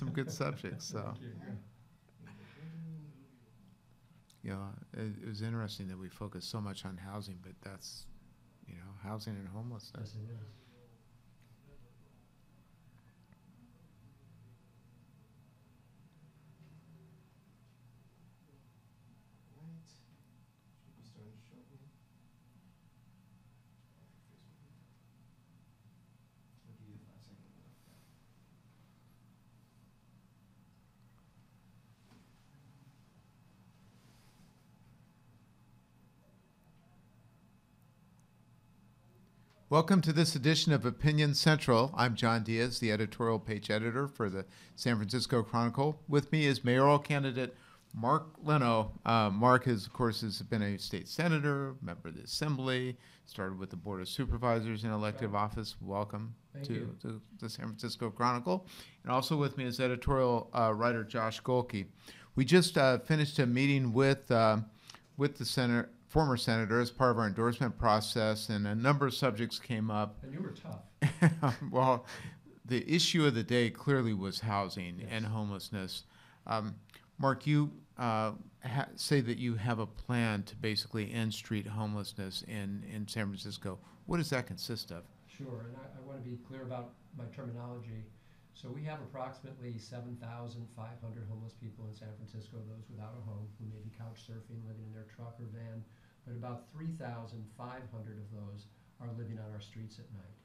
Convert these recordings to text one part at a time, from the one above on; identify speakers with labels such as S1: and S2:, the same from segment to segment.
S1: some good subjects. So,
S2: Thank you.
S1: you know, it was interesting that we focused so much on housing, but that's, you know, housing and homelessness.
S2: Yes, it is.
S3: Right. Should be starting shortly. I'll give you a 5-second window.
S1: Welcome to this edition of Opinion Central. I'm John Diaz, the editorial page editor for the San Francisco Chronicle. With me is mayoral candidate Mark Leno. Mark, of course, has been a state senator, member of the Assembly, started with the Board of Supervisors in elective office. Welcome to the San Francisco Chronicle. And also with me is editorial writer Josh Golke. We just finished a meeting with the former senator as part of our endorsement process, and a number of subjects came up.
S2: And you were tough.
S1: Well, the issue of the day clearly was housing and homelessness. Mark, you say that you have a plan to basically end street homelessness in San Francisco. What does that consist of?
S2: Sure, and I want to be clear about my terminology. So we have approximately 7,500 homeless people in San Francisco, those without a home, who may be couch surfing, living in their truck or van, but about 3,500 of those are living on our streets at night.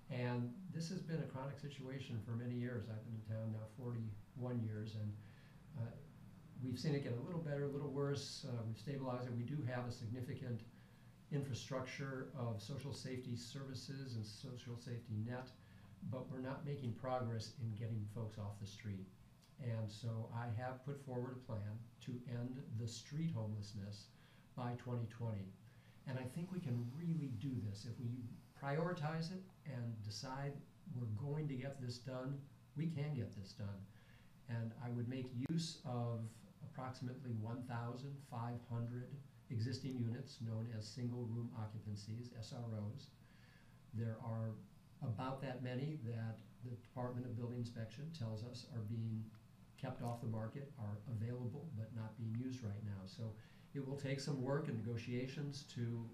S2: And this has been a chronic situation for many years. I've been in town now 41 years, and we've seen it get a little better, a little worse. We've stabilized it. We do have a significant infrastructure of social safety services and social safety net, but we're not making progress in getting folks off the street. And so I have put forward a plan to end the street homelessness by 2020. And I think we can really do this. If we prioritize it and decide we're going to get this done, we can get this done. And I would make use of approximately 1,500 existing units known as single room occupancies, SROs. There are about that many that the Department of Building Inspection tells us are being kept off the market, are available but not being used right now. So it will take some work and negotiations to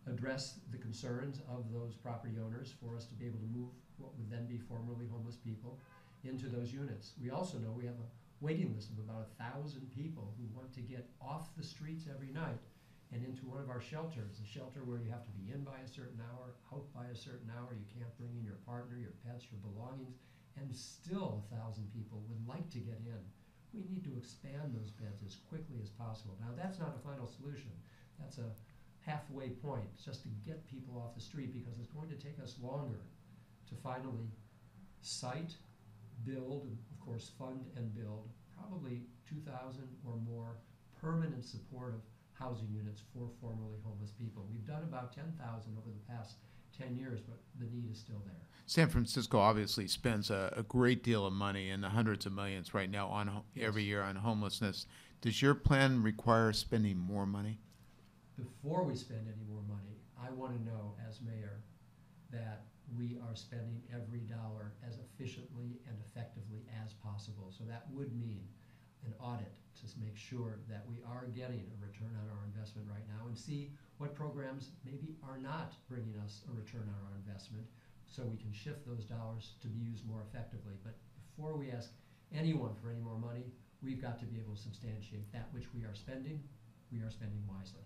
S2: address the concerns of those property owners for us to be able to move what would then be formerly homeless people into those units. We also know we have a waiting list of about 1,000 people who want to get off the streets every night and into one of our shelters, a shelter where you have to be in by a certain hour, out by a certain hour, you can't bring in your partner, your pets, your belongings, and still 1,000 people would like to get in. We need to expand those beds as quickly as possible. Now, that's not a final solution. That's a halfway point, just to get people off the street, because it's going to take us longer to finally site, build, and of course fund and build probably 2,000 or more permanent supportive housing units for formerly homeless people. We've done about 10,000 over the past 10 years, but the need is still there.
S1: San Francisco obviously spends a great deal of money, in the hundreds of millions right now on every year on homelessness. Does your plan require spending more money?
S2: Before we spend any more money, I want to know as mayor that we are spending every dollar as efficiently and effectively as possible. So that would mean an audit to make sure that we are getting a return on our investment right now, and see what programs maybe are not bringing us a return on our investment, so we can shift those dollars to be used more effectively. But before we ask anyone for any more money, we've got to be able to substantiate that which we are spending wisely.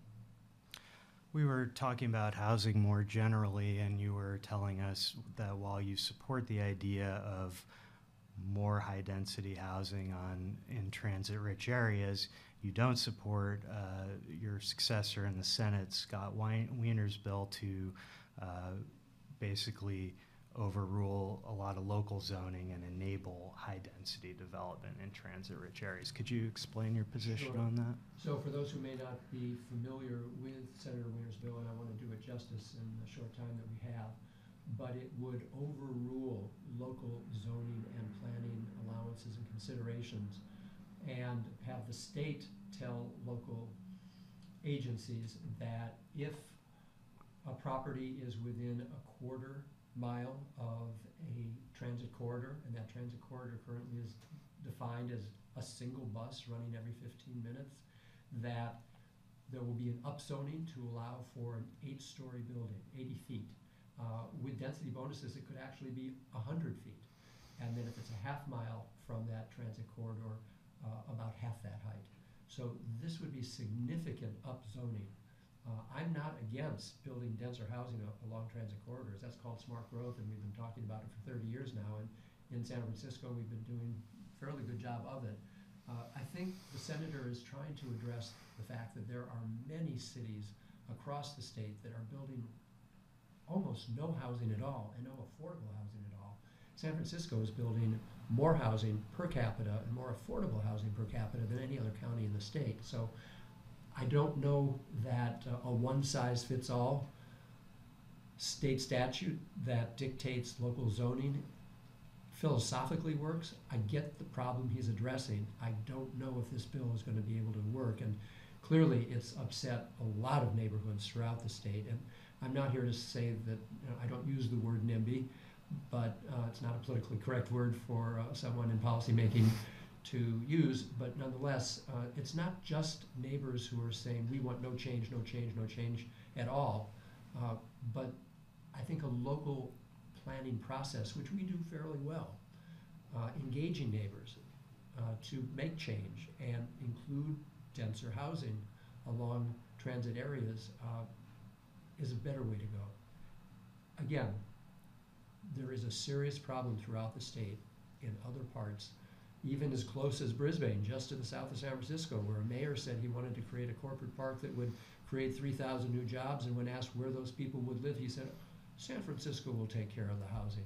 S4: We were talking about housing more generally, and you were telling us that while you support the idea of more high-density housing in transit-rich areas, you don't support your successor in the Senate, Scott Wiener's bill, to basically overrule a lot of local zoning and enable high-density development in transit-rich areas. Could you explain your position on that?
S2: So for those who may not be familiar with Senator Wiener's bill, and I want to do it justice in the short time that we have, but it would overrule local zoning and planning allowances and considerations, and have the state tell local agencies that if a property is within a quarter mile of a transit corridor, and that transit corridor currently is defined as a single bus running every 15 minutes, that there will be an upzoning to allow for an 8-story building, 80 feet. With density bonuses, it could actually be 100 feet. And then if it's a half mile from that transit corridor, about half that height. So this would be significant upzoning. I'm not against building denser housing along transit corridors. That's called smart growth, and we've been talking about it for 30 years now. And in San Francisco, we've been doing a fairly good job of it. I think the senator is trying to address the fact that there are many cities across the state that are building almost no housing at all and no affordable housing at all. San Francisco is building more housing per capita and more affordable housing per capita than any other county in the state. So I don't know that a one-size-fits-all state statute that dictates local zoning philosophically works. I get the problem he's addressing. I don't know if this bill is going to be able to work. And clearly it's upset a lot of neighborhoods throughout the state. And I'm not here to say that, I don't use the word NIMBY, but it's not a politically correct word for someone in policymaking to use. But nonetheless, it's not just neighbors who are saying we want no change, no change, no change at all. But I think a local planning process, which we do fairly well, engaging neighbors to make change and include denser housing along transit areas is a better way to go. Again, there is a serious problem throughout the state in other parts, even as close as Brisbane, just to the south of San Francisco, where a mayor said he wanted to create a corporate park that would create 3,000 new jobs, and when asked where those people would live, he said, San Francisco will take care of the housing.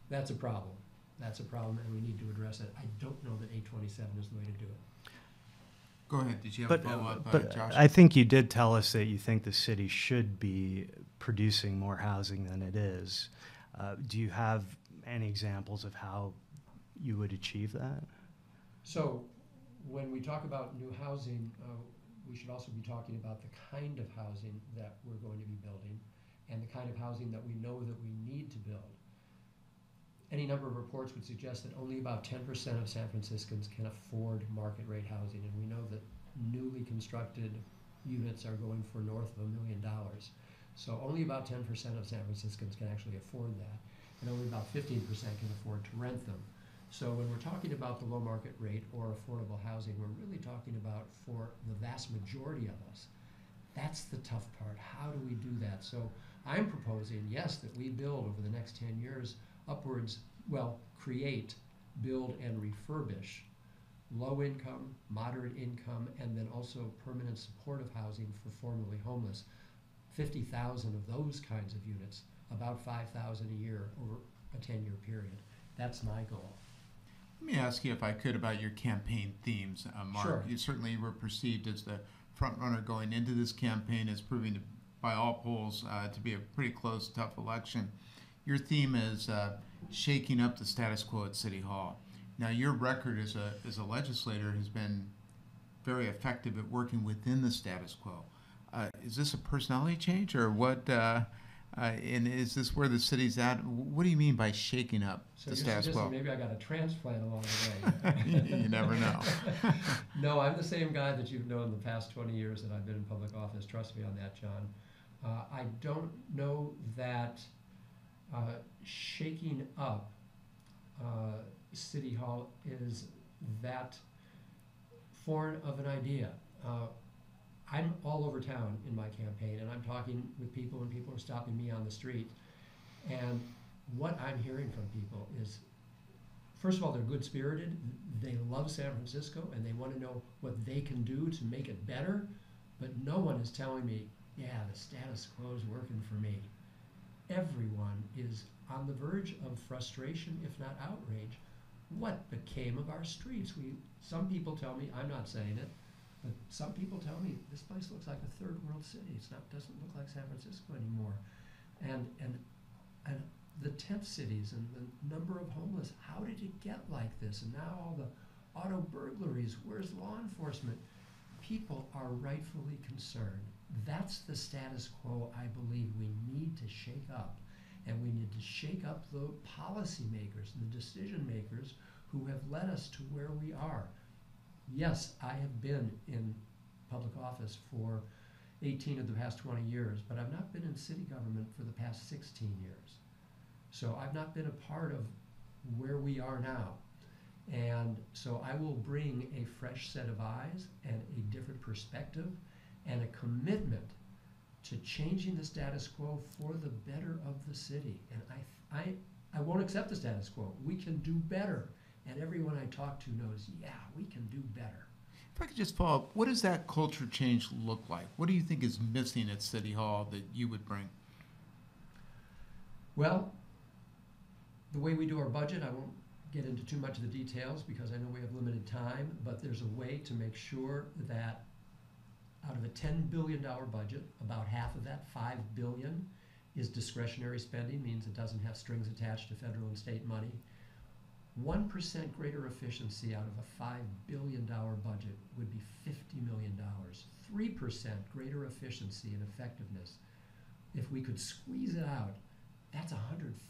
S2: That's a problem. That's a problem, and we need to address it. I don't know that 827 is the way to do it.
S1: Go ahead. Did you have a follow-up,
S4: but
S1: Josh?
S4: I think you did tell us that you think the city should be producing more housing than it is. Do you have any examples of how you would achieve that?
S2: So when we talk about new housing, we should also be talking about the kind of housing that we're going to be building and the kind of housing that we know that we need to build. Any number of reports would suggest that only about 10% of San Franciscans can afford market rate housing, and we know that newly constructed units are going for north of $1 million. So only about 10% of San Franciscans can actually afford that, and only about 15% can afford to rent them. So when we're talking about the low market rate or affordable housing, we're really talking about, for the vast majority of us, that's the tough part. How do we do that? So I'm proposing, yes, that we build over the next 10 years upwards, create, build, and refurbish low income, moderate income, and then also permanent supportive housing for formerly homeless. 50,000 of those kinds of units, about 5,000 a year over a 10-year period. That's my goal.
S1: Let me ask you, if I could, about your campaign themes, Mark.
S2: Sure.
S1: You certainly were perceived as the front runner going into this campaign, as proving, by all polls, to be a pretty close, tough election. Your theme is shaking up the status quo at City Hall. Now, your record as a legislator has been very effective at working within the status quo. Is this a personality change, or what? And is this where the city's at? What do you mean by shaking up the status quo?
S2: Maybe I got a transplant along the way.
S1: You never know.
S2: No, I'm the same guy that you've known the past 20 years that I've been in public office. Trust me on that, John. I don't know that shaking up City Hall is that foreign of an idea. I'm all over town in my campaign, and I'm talking with people, and people are stopping me on the street. And what I'm hearing from people is, first of all, they're good-spirited. They love San Francisco, and they want to know what they can do to make it better. But no one is telling me, yeah, the status quo is working for me. Everyone is on the verge of frustration, if not outrage. What became of our streets? Some people tell me, I'm not saying it, but some people tell me this place looks like a third world city. Doesn't look like San Francisco anymore. And the tent cities and the number of homeless, how did it get like this? And now all the auto burglaries, where's law enforcement? People are rightfully concerned. That's the status quo I believe we need to shake up. And we need to shake up the policymakers and the decision makers who have led us to where we are. Yes, I have been in public office for 18 of the past 20 years, but I've not been in city government for the past 16 years. So I've not been a part of where we are now. And so I will bring a fresh set of eyes and a different perspective and a commitment to changing the status quo for the better of the city. And I won't accept the status quo. We can do better. And everyone I talk to knows, yeah, we can do better.
S1: If I could just follow up, what does that culture change look like? What do you think is missing at City Hall that you would bring?
S2: Well, the way we do our budget, I won't get into too much of the details because I know we have limited time, but there's a way to make sure that out of a $10 billion budget, about half of that, $5 billion, is discretionary spending, means it doesn't have strings attached to federal and state money. 1% greater efficiency out of a $5 billion budget would be $50 million. 3% greater efficiency and effectiveness. If we could squeeze it out, that's $150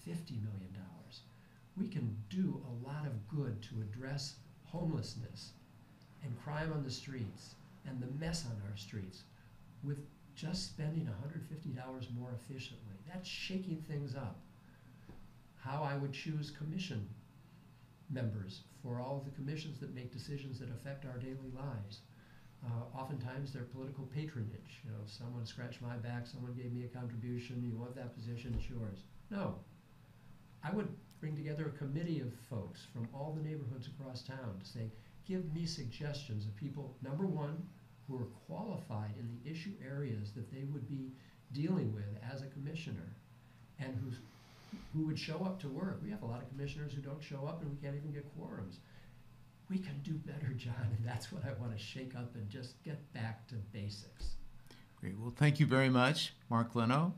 S2: million. We can do a lot of good to address homelessness and crime on the streets and the mess on our streets with just spending $150 more efficiently. That's shaking things up. How I would choose commission members for all of the commissions that make decisions that affect our daily lives. Oftentimes they're political patronage. You know, if someone scratched my back, someone gave me a contribution, you want that position, it's yours. No. I would bring together a committee of folks from all the neighborhoods across town to say, give me suggestions of people, number one, who are qualified in the issue areas that they would be dealing with as a commissioner, and who would show up to work. We have a lot of commissioners who don't show up and we can't even get quorums. We can do better, John, and that's what I want to shake up and just get back to basics.
S1: Great. Well, thank you very much, Mark Leno,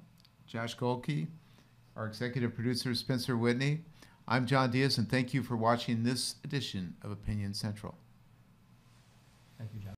S1: Josh Golke, our executive producer, Spencer Whitney. I'm John Diaz, and thank you for watching this edition of Opinion Central.
S2: Thank you, John.